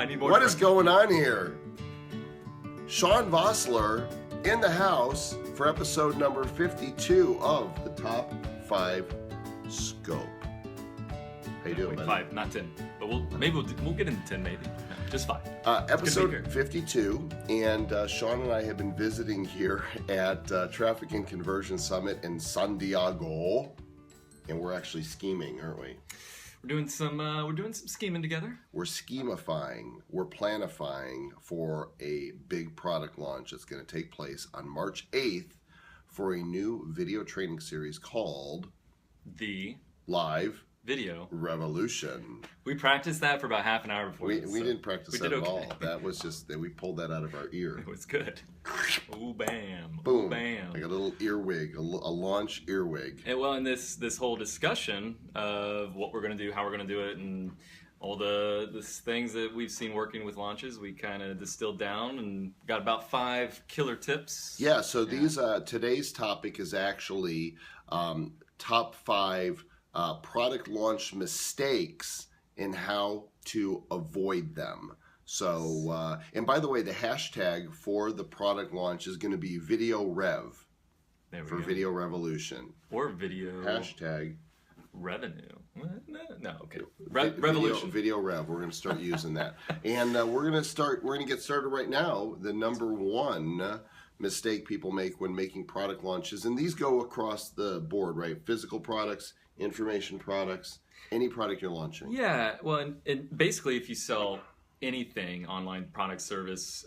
I need more. What is going on here? Sean Vosler in the house for episode number 52 of the Top 5 Scope. How you doing, buddy? 5, not 10. But we'll get into 10 maybe. No, just 5. Episode 52, and Sean and I have been visiting here at Traffic and Conversion Summit in San Diego, and we're actually scheming, aren't we? We're doing some scheming together. We're schemifying, we're planifying for a big product launch that's going to take place on March 8th for a new video training series called The Live Video Revolution. We practiced that for about half an hour before. We didn't practice that at okay. all. That was just that we pulled that out of our ear. It was good. Ooh, bam. Boom. Ooh, bam. Like a little earwig, a launch earwig. And well, in this whole discussion of what we're going to do, how we're going to do it, and all the things that we've seen working with launches, we kind of distilled down and got about 5 killer tips. Yeah, so these today's topic is actually top 5 product launch mistakes and how to avoid them. So, and by the way, the hashtag for the product launch is going to be Video Rev for Video Revolution. Or video hashtag revenue. No, okay. Revolution. Video Rev. We're going to start using that, and we're going to get started right now. The number 1 mistake people make when making product launches, and these go across the board, right? Physical products, information products, any product you're launching. Yeah, well, and basically if you sell anything, online product, service,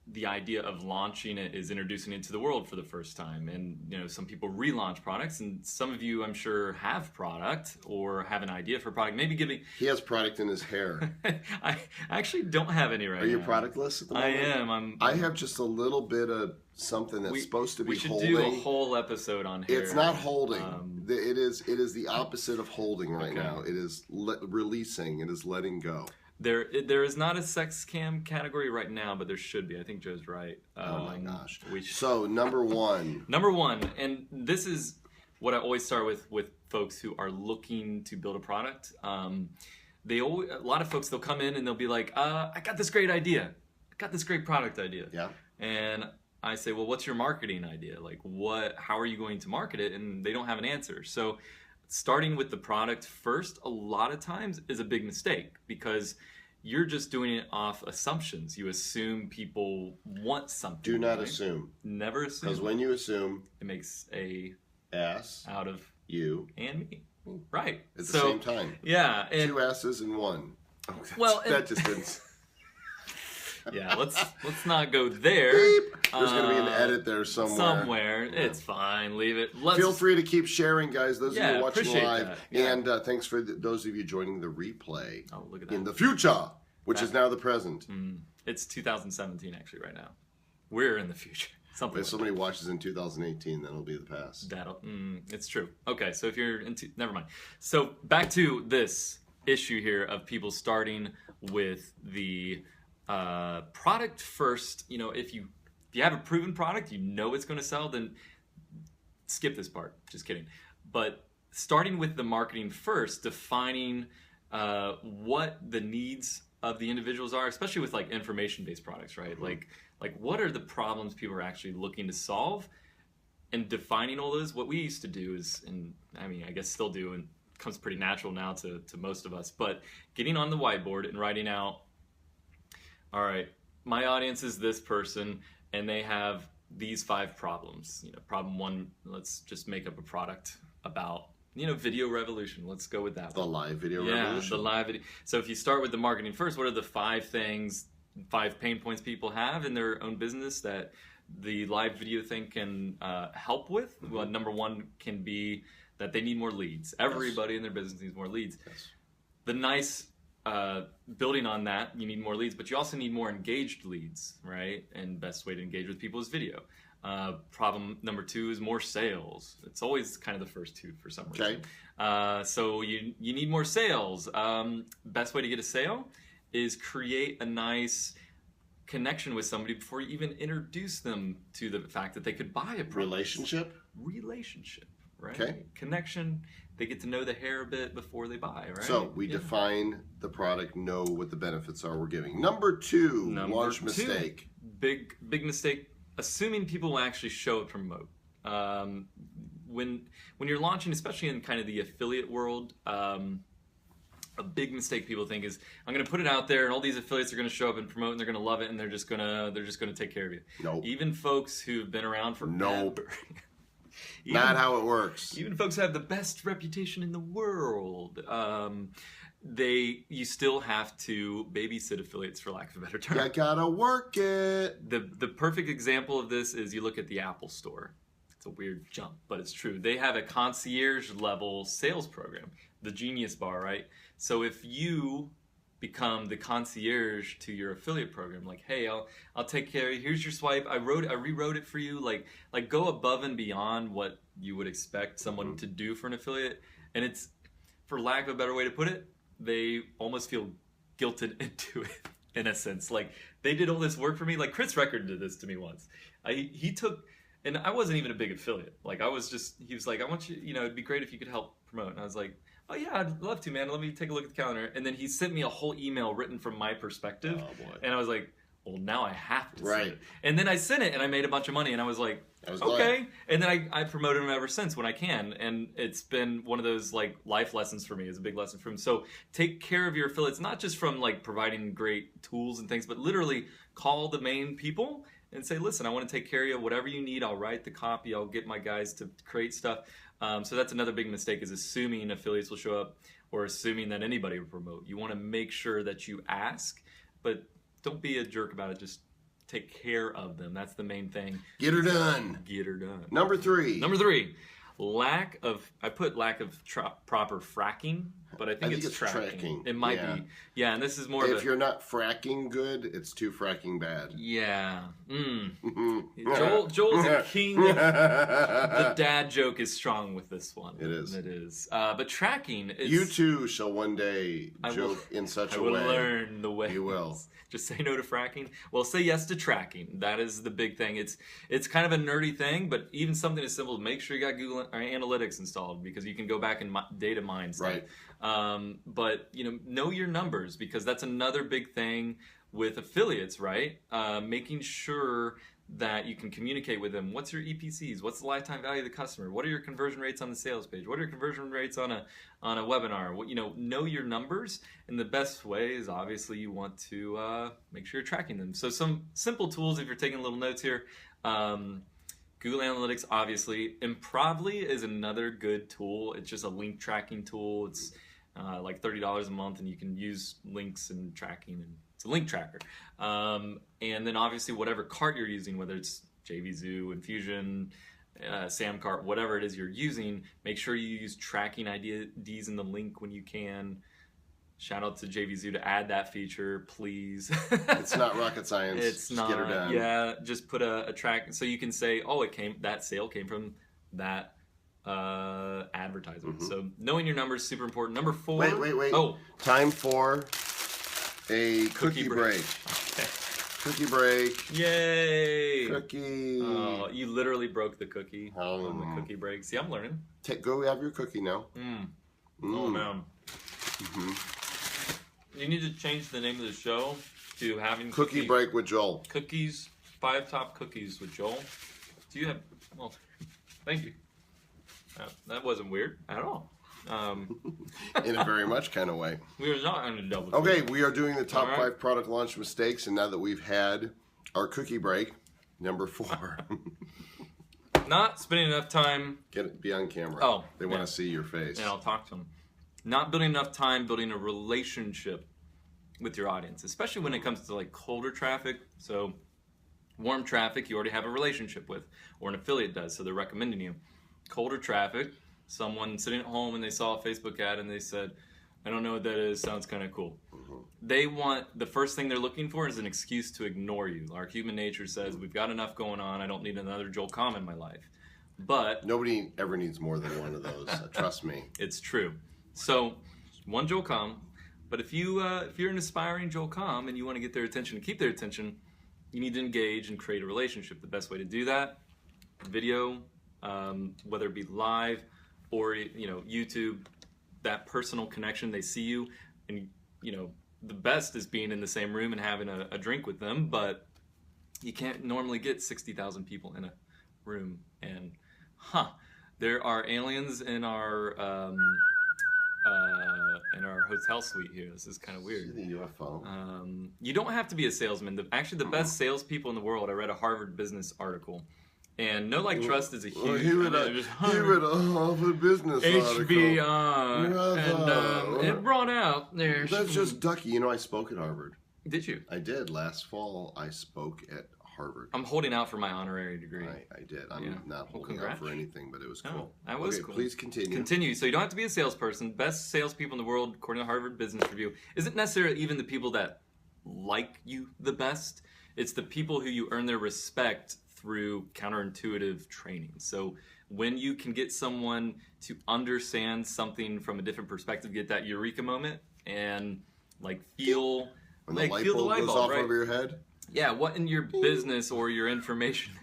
the idea of launching it is introducing it to the world for the first time. And you know, some people relaunch products, and some of you, I'm sure, have product or have an idea for product. Maybe giving. He has product in his hair. I actually don't have any right now. Are you productless at the moment? I am. I have just a little bit of something that's supposed to be holding. We should do a whole episode on hair. It's not holding. It is the opposite of holding right now. It is releasing. It is letting go. There is not a sex cam category right now, but there should be. I think Joe's right. Oh my gosh. So number 1. Number 1, and this is what I always start with folks who are looking to build a product. A lot of folks, they'll come in and they'll be like, I got this great idea. I got this great product idea. Yeah. And I say, well, what's your marketing idea? Like, how are you going to market it? And they don't have an answer. So starting with the product first, a lot of times is a big mistake because you're just doing it off assumptions. You assume people want something. Do not assume. Never assume. Because when you assume, it makes a ass out of you and me. Right. At the same time. Yeah. And 2 asses in 1. Oh, well, that just didn't. Yeah, let's not go there. Beep. There's going to be an edit there somewhere. Yeah. It's fine. Leave it. Feel free to keep sharing, guys. Those of you watching live, yeah. And thanks for those of you joining the replay. Oh, look at that. In the future, which is now the present. It's 2017 actually right now. We're in the future. If somebody watches in 2018, then it'll be the past. It's true. Okay, so if you're into, never mind. So back to this issue here of people starting with the product first. You know, if you have a proven product, you know it's going to sell, then skip this part. Just kidding. But starting with the marketing first, defining what the needs of the individuals are, especially with like information-based products, right? Mm-hmm. Like what are the problems people are actually looking to solve, and defining all those. What we used to do is, and I mean, I guess still do, and it comes pretty natural now to most of us, but getting on the whiteboard and writing out, all right, my audience is this person, and they have these 5 problems. You know, problem 1, let's just make up a product about, video revolution. Let's go with that. The live video revolution. Yeah, the live video. So if you start with the marketing first, what are the 5 things, 5 pain points people have in their own business that the live video thing can help with? Mm-hmm. Well, number 1 can be that they need more leads. Everybody in their business needs more leads. Yes. The nice building on that, you need more leads, but you also need more engaged leads, right? And best way to engage with people is video. Problem number 2 is more sales. It's always kind of the first 2 for some reason. Okay. So you need more sales. Best way to get a sale is create a nice connection with somebody before you even introduce them to the fact that they could buy a product. Relationship, right? Okay. Connection, they get to know the hair a bit before they buy, right? So we define the product, know what the benefits are we're giving. Number two, launch mistake. Big mistake. Assuming people will actually show up to promote. When you're launching, especially in kind of the affiliate world, a big mistake people think is, I'm going to put it out there, and all these affiliates are going to show up and promote, and they're going to love it, and they're just going to take care of you. Nope. Even folks who've been around for not how it works. Even folks who have the best reputation in the world, you still have to babysit affiliates, for lack of a better term. You gotta work it. The perfect example of this is you look at the Apple Store. It's a weird jump, but it's true. They have a concierge level sales program, the Genius Bar, right? So if you become the concierge to your affiliate program, like, hey, I'll take care of you. Here's your swipe. I rewrote it for you. Like go above and beyond what you would expect someone to do for an affiliate. And it's, for lack of a better way to put it, they almost feel guilted into it in a sense. Like, they did all this work for me. Like, Chris Record did this to me once. He took, and I wasn't even a big affiliate. Like, he was like, I want you, it'd be great if you could help promote. And I was like, oh yeah, I'd love to, man. Let me take a look at the calendar. And then he sent me a whole email written from my perspective. Oh boy. And I was like, well, now I have to send it. And then I sent it, and I made a bunch of money, and I was like, okay. And then I promoted him ever since when I can. And it's been one of those like life lessons for me. It's a big lesson for him. So take care of your affiliates, not just from like providing great tools and things, but literally call the main people and say, listen, I want to take care of you. Whatever you need, I'll write the copy. I'll get my guys to create stuff. So that's another big mistake, is assuming affiliates will show up or assuming that anybody will promote. You want to make sure that you ask, but don't be a jerk about it. Just take care of them. That's the main thing. Get her done. Get her done. Number three, lack of proper fracking, but I think it's tracking. It might be. Yeah, and this is more if you're not fracking good, it's too fracking bad. Yeah. Joel's a king. The dad joke is strong with this one. It is. It is. But tracking is... You too shall one day joke in such a way. I will learn the way. You will. Just say no to fracking. Well, say yes to tracking. That is the big thing. It's kind of a nerdy thing, but even something as simple as make sure you got Google Analytics installed, because you can go back and data mine stuff. Right. But know your numbers, because that's another big thing with affiliates, right? Making sure that you can communicate with them. What's your EPCs? What's the lifetime value of the customer? What are your conversion rates on the sales page? What are your conversion rates on a webinar? Know your numbers, and the best way is obviously you want to make sure you're tracking them. So some simple tools, if you're taking little notes here. Google Analytics, obviously. Improvly is another good tool. It's just a link tracking tool. It's like $30 a month, and you can use links and tracking, and it's a link tracker. And then obviously whatever cart you're using, whether it's JVZoo, Infusion, Samcart, whatever it is you're using, make sure you use tracking IDs in the link when you can. Shout out to JVZoo to add that feature, please. It's not rocket science. It's just get her done. Yeah, just put a track so you can say, oh, that sale came from that advertisement. So knowing your numbers is super important. Number 4. Wait. Oh, time for a cookie break. Okay. Cookie break. Yay! Cookie. Oh, you literally broke the cookie on the cookie break. See, I'm learning. Go have your cookie now. Oh man. You need to change the name of the show to having Cookie Break with Joel. Cookies, 5 top cookies with Joel. Do you have? Well, thank you. That wasn't weird at all. In a very much kind of way. We are not on a double. Okay, we are doing the top 5 product launch mistakes, and now that we've had our cookie break, number 4. Not spending enough time. Be on camera. Oh, they want to see your face. Yeah, I'll talk to them. Not building enough time building a relationship with your audience, especially when it comes to like colder traffic. So warm traffic, you already have a relationship with, or an affiliate does, so they're recommending you. Colder traffic, someone sitting at home and they saw a Facebook ad and they said, I don't know what that is, sounds kind of cool. They want, the first thing they're looking for is an excuse to ignore you. Our human nature says, we've got enough going on, I don't need another Joel Comm in my life. But nobody ever needs more than one of those, trust me. It's true. So, one Joel Comm, but if you're an aspiring Joel Comm and you want to get their attention and keep their attention, you need to engage and create a relationship. The best way to do that, video, whether it be live, or YouTube, that personal connection. They see you, and the best is being in the same room and having a drink with them, but you can't normally get 60,000 people in a room. And there are aliens in our hotel suite here. This is kind of weird. The UFO. You don't have to be a salesman. Actually, the best salespeople in the world. I read a Harvard Business article, and Know Like Trust is a huge. He read a Harvard Business article. HBR, and it brought out there. That's just ducky. I spoke at Harvard. Did you? I did. Last fall, I spoke at Harvard. I'm holding out for my honorary degree. I did. I'm not holding out for anything, but it was cool. That was cool. Please continue. Continue. So you don't have to be a salesperson. Best salespeople in the world, according to Harvard Business Review, isn't necessarily even the people that like you the best. It's the people who you earn their respect through counterintuitive training. So when you can get someone to understand something from a different perspective, get that eureka moment, and feel when the light bulb goes off over your head. Yeah, what in your business or your information,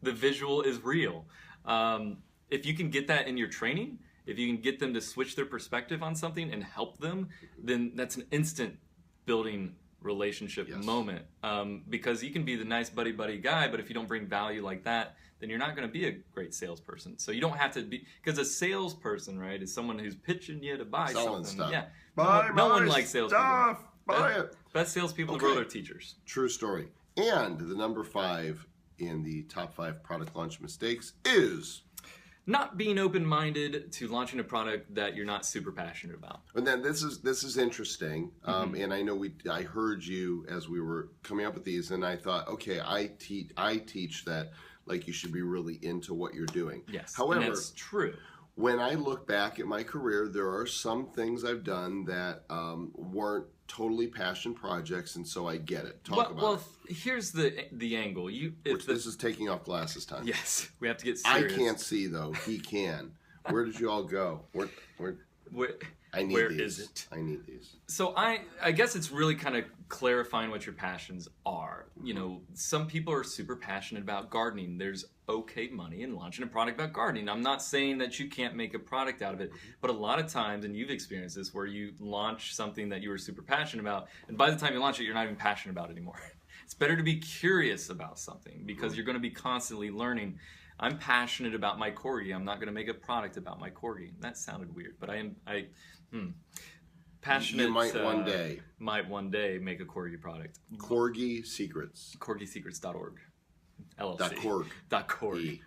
the visual is real. If you can get that in your training, if you can get them to switch their perspective on something and help them, then that's an instant building relationship moment. Because you can be the nice buddy guy, but if you don't bring value like that, then you're not going to be a great salesperson. So you don't have to be, because a salesperson, right, is someone who's pitching you to buy Selling something. Stuff. Yeah, no one likes salespeople. Buy it. Best salespeople in the world are teachers. True story. And the number 5 in the top 5 product launch mistakes is not being open-minded to launching a product that you're not super passionate about. And then this is interesting. And I know I heard you as we were coming up with these, and I thought, okay, I teach that you should be really into what you're doing. Yes. However, and that's true. When I look back at my career, there are some things I've done that weren't totally passion projects, and so I get it. Talk about it. Here's the angle. This is taking off glasses time. Yes, we have to get serious. I can't see though. He can. Where did you all go? Where I need where these. is it? I need these. So I guess it's really kind of clarifying what your passions are. Some people are super passionate about gardening. There's okay money in launching a product about gardening. I'm not saying that you can't make a product out of it, but a lot of times, and you've experienced this, where you launch something that you were super passionate about, and by the time you launch it, you're not even passionate about it anymore. It's better to be curious about something because you're going to be constantly learning. I'm passionate about my corgi. I'm not going to make a product about my corgi. That sounded weird, but passionate. You might one day. Might one day make a corgi product. Corgi Secrets. CorgiSecrets.org. LLC. .org.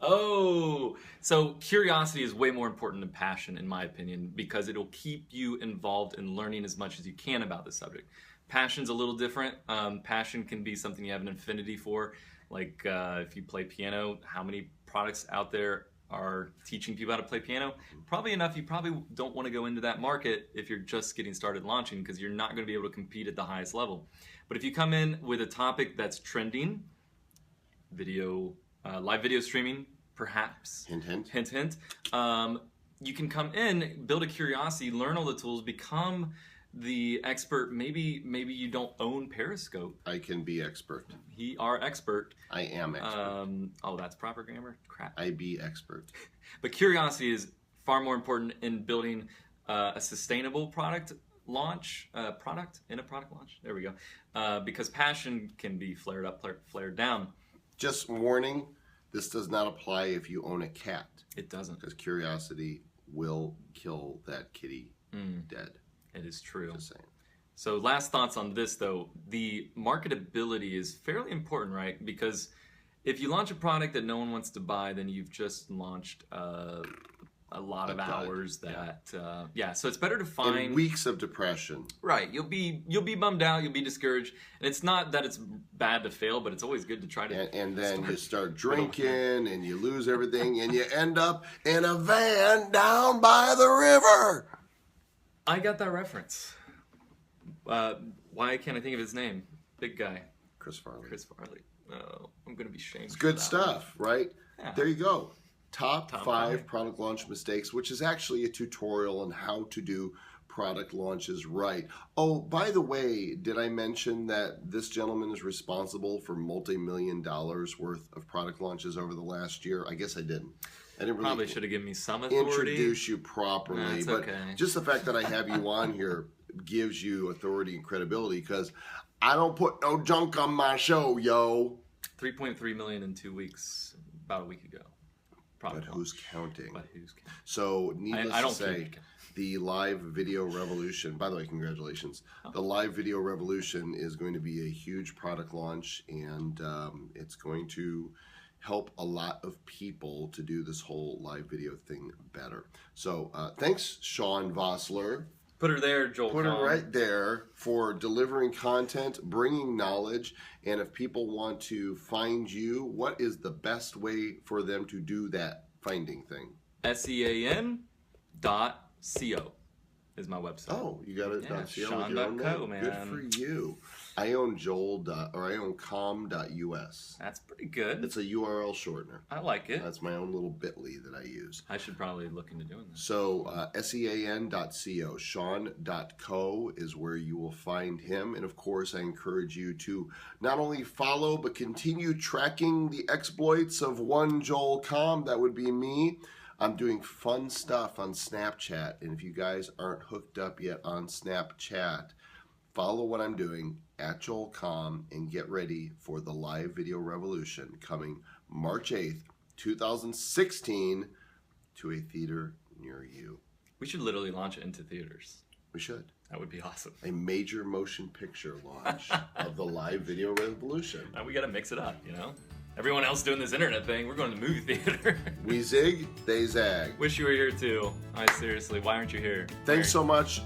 Oh. So curiosity is way more important than passion, in my opinion, because it'll keep you involved in learning as much as you can about the subject. Passion's a little different. Passion can be something you have an affinity for. If you play piano, how many products out there are teaching people how to play piano? Probably enough. You probably don't want to go into that market if you're just getting started launching, because you're not going to be able to compete at the highest level. But if you come in with a topic that's trending, live video streaming, perhaps. Hint, hint. Hint, hint. You can come in, build a curiosity, learn all the tools, become the expert. Maybe you don't own Periscope. I can be expert. He are expert. I am expert. That's proper grammar? Crap. I be expert. But curiosity is far more important in building a sustainable product launch. Product launch. There we go. Because passion can be flared up, flared down. Just warning, this does not apply if you own a cat. It doesn't. Because curiosity will kill that kitty dead. It is true. Just saying. So last thoughts on this, though. The marketability is fairly important, right? Because if you launch a product that no one wants to buy, then you've just launched a lot of hours that so it's better to find and weeks of depression. Right. You'll be bummed out, you'll be discouraged. And it's not that it's bad to fail, but it's always good to try to and then you start drinking and you lose everything and you end up in a van down by the river. I got that reference. Why can't I think of his name? Big guy. Chris Farley. Oh, I'm going to be shamed. It's good stuff, right? Yeah. There you go. Top 5 product launch mistakes, which is actually a tutorial on how to do product launches right. Oh, by the way, did I mention that this gentleman is responsible for multi-million dollars worth of product launches over the last year? I guess I didn't. I didn't really Probably should have given me some authority. introduce you properly, That's but okay. just the fact that I have you on here gives you authority and credibility because I don't put no junk on my show, yo. 3.3 million in 2 weeks, about a week ago. But who's counting? But who's counting? So, needless I don't to say, keep count. the live video revolution, by the way, congratulations. The live video revolution is going to be a huge product launch, and it's going to help a lot of people to do this whole live video thing better. So, thanks, Sean Vosler. Put her there, Joel. Put her right there for delivering content, bringing knowledge, and if people want to find you, what is the best way for them to do that finding thing? SEAN.co is my website. Oh, you got it. Yeah, .co with your own Sean.co, name. man. Good for you. I own I own Comm.us. That's pretty good. It's a URL shortener. I like it. That's my own little bit.ly that I use. I should probably look into doing that. So SEAN.co, Sean.co is where you will find him. And of course, I encourage you to not only follow, but continue tracking the exploits of one Joel Comm. That would be me. I'm doing fun stuff on Snapchat. And if you guys aren't hooked up yet on Snapchat, follow what I'm doing at Joel Comm and get ready for the live video revolution coming March 8th, 2016 to a theater near you. We should literally launch it into theaters. We should. That would be awesome. A major motion picture launch of the live video revolution. Now we got to mix it up, you know? Everyone else doing this internet thing, we're going to the movie theater. We zig, they zag. Wish you were here too. Seriously, why aren't you here? Thanks so much.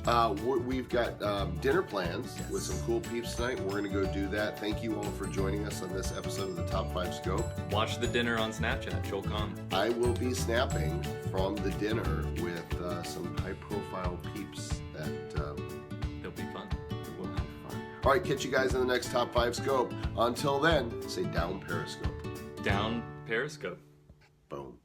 We've got dinner plans with some cool peeps tonight. We're going to go do that. Thank you all for joining us on this episode of the Top 5 Scope. Watch the dinner on Snapchat, Joel Comm. I will be snapping from the dinner with some high-profile peeps that It'll be fun. It will be fun. All right, catch you guys in the next Top 5 Scope. Until then, say down Periscope. Down Periscope. Boom.